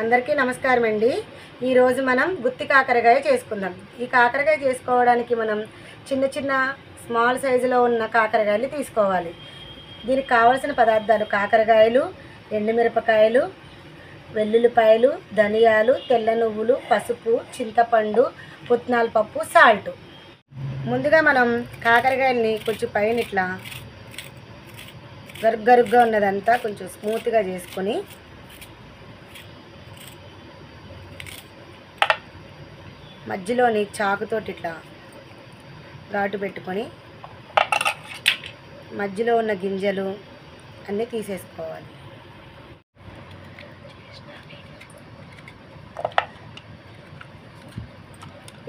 అందరికీ నమస్కారం అండి. ఈరోజు మనం గుత్తి కాకరకాయ చేసుకుందాం. ఈ కాకరకాయ చేసుకోవడానికి మనం చిన్న చిన్న స్మాల్ సైజులో ఉన్న కాకరకాయలు తీసుకోవాలి. దీనికి కావాల్సిన పదార్థాలు కాకరకాయలు, ఎండుమిరపకాయలు, వెల్లుల్లిపాయలు, ధనియాలు, తెల్ల నువ్వులు, పసుపు, చింతపండు, పుట్నాల పప్పు, సాల్ట్. ముందుగా మనం కాకరకాయలని కొంచెం పైన ఇట్లా గరుగ్గా ఉన్నదంతా కొంచెం స్మూత్గా చేసుకొని మధ్యలోని చాకుతోటి ఇట్లా ఘాటు పెట్టుకొని మధ్యలో ఉన్న గింజలు అన్నీ తీసేసుకోవాలి.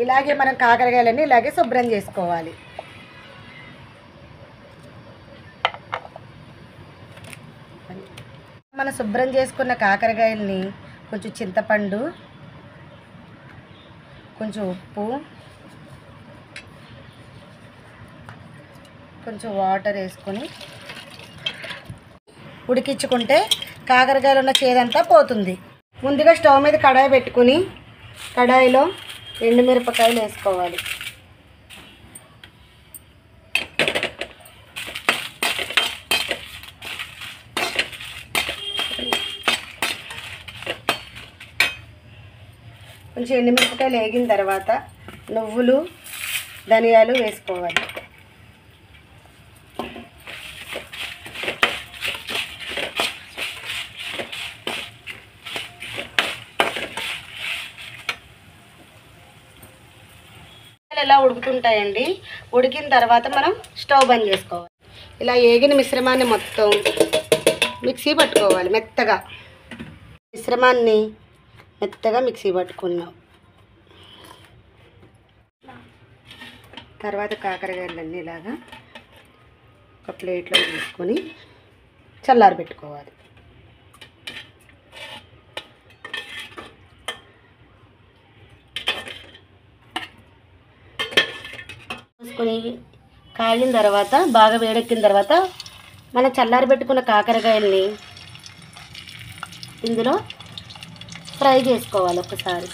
ఇలాగే మనం కాకరకాయలన్నీ ఇలాగే శుభ్రం చేసుకోవాలి. మనం శుభ్రం చేసుకున్న కాకరకాయలని కొంచెం చింతపండు, కొంచెం ఉప్పు, కొంచెం వాటర్ వేసుకొని ఉడికించుకుంటే కాకరకాయలు ఉన్న చేదంతా పోతుంది. ముందుగా స్టవ్ మీద కడాయి పెట్టుకుని కడాయిలో ఎండుమిరపకాయలు వేసుకోవాలి. కొంచెం ఎండుమిరపకాయలు వేగిన తర్వాత నువ్వులు, ధనియాలు వేసుకోవాలి. ఇలా ఉడుకుతుంటాయండి. ఉడికిన తర్వాత మనం స్టవ్ బంద్ చేసుకోవాలి. ఇలా వేగిన మిశ్రమాన్ని మొత్తం మిక్సీ పట్టుకోవాలి. మిశ్రమాన్ని మెత్తగా మిక్సీ పట్టుకున్నాం. తర్వాత కాకరకాయలన్నీ ఇలాగా ఒక ప్లేట్లో తీసుకొని చల్లారి పెట్టుకోవాలి. తీసుకొని కాగిన తర్వాత బాగా వేడెక్కిన తర్వాత మనం చల్లారి పెట్టుకున్న కాకరకాయల్ని ఇందులో ఫ్రై చేసుకోవాలి. ఒకసారి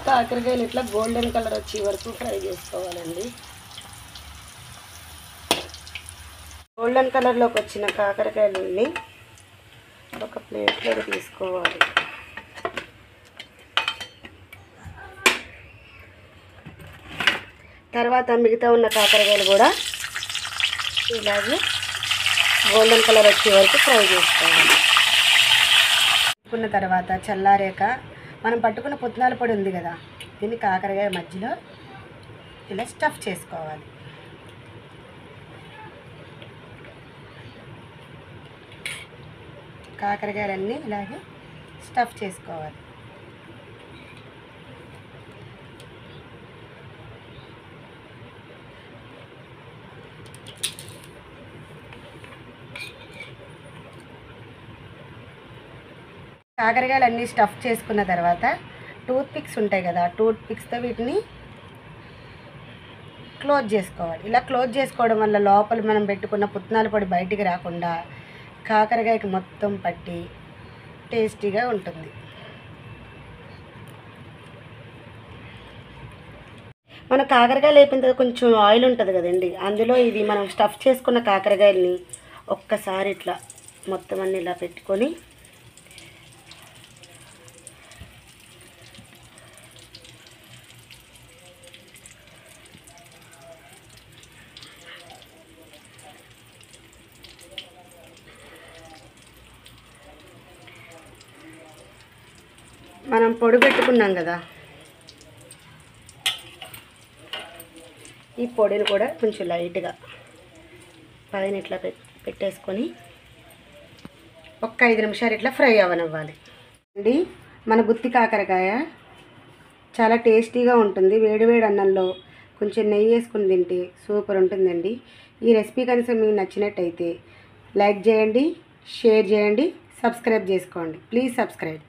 కాకరకాయలు ఇట్లా గోల్డెన్ కలర్ వచ్చే వరకు ఫ్రై చేసుకోవాలండి. గోల్డెన్ కలర్లోకి వచ్చిన కాకరకాయలని ఒక ప్లేట్లోకి తీసుకోవాలి. తర్వాత మిగతా ఉన్న కాకరకాయలు కూడా ఇలాగే గోల్డెన్ కలర్ వచ్చే వరకు ఫ్రై చేసుకోవాలి. పట్టుకున్న తర్వాత చల్లారాక మనం పట్టుకున్న పుట్నాల పొడి ఉంది కదా, దీన్ని కాకరకాయ మధ్యలో ఇలా స్టఫ్ చేసుకోవాలి. కాకరకాయలన్నీ ఇలాగే స్టఫ్ చేసుకోవాలి. కాకరకాయలన్నీ స్టఫ్ చేసుకున్న తర్వాత టూత్ పిక్స్ ఉంటాయి కదా, టూత్ పిక్స్తో వీటిని క్లోజ్ చేసుకోవాలి. ఇలా క్లోజ్ చేసుకోవడం వల్ల లోపల మనం పెట్టుకున్న పుట్నాల పొడి బయటికి రాకుండా కాకరకాయకి మొత్తం పట్టి టేస్టీగా ఉంటుంది. మన కాకరకాయలు అయిపోయిన తర్వాత కొంచెం ఆయిల్ ఉంటుంది కదండి, అందులో ఇది మనం స్టఫ్ చేసుకున్న కాకరకాయలని ఒక్కసారి ఇట్లా మొత్తం అన్నీ ఇలా పెట్టుకొని మనం పొడి పెట్టుకున్నాం కదా, ఈ పొడిని కూడా కొంచెం లైట్గా పైన ఇట్లా పెట్టేసుకొని ఒక్క 5 నిమిషాలు ఇట్లా ఫ్రై అవనివ్వాలి అండి. మన గుత్తి కాకరకాయ చాలా టేస్టీగా ఉంటుంది. వేడివేడి అన్నంలో కొంచెం నెయ్యి వేసుకుని తింటే సూపర్ ఉంటుందండి. ఈ రెసిపీ కనుక మీకు నచ్చినట్టయితే లైక్ చేయండి, షేర్ చేయండి, సబ్స్క్రైబ్ చేసుకోండి. Please subscribe.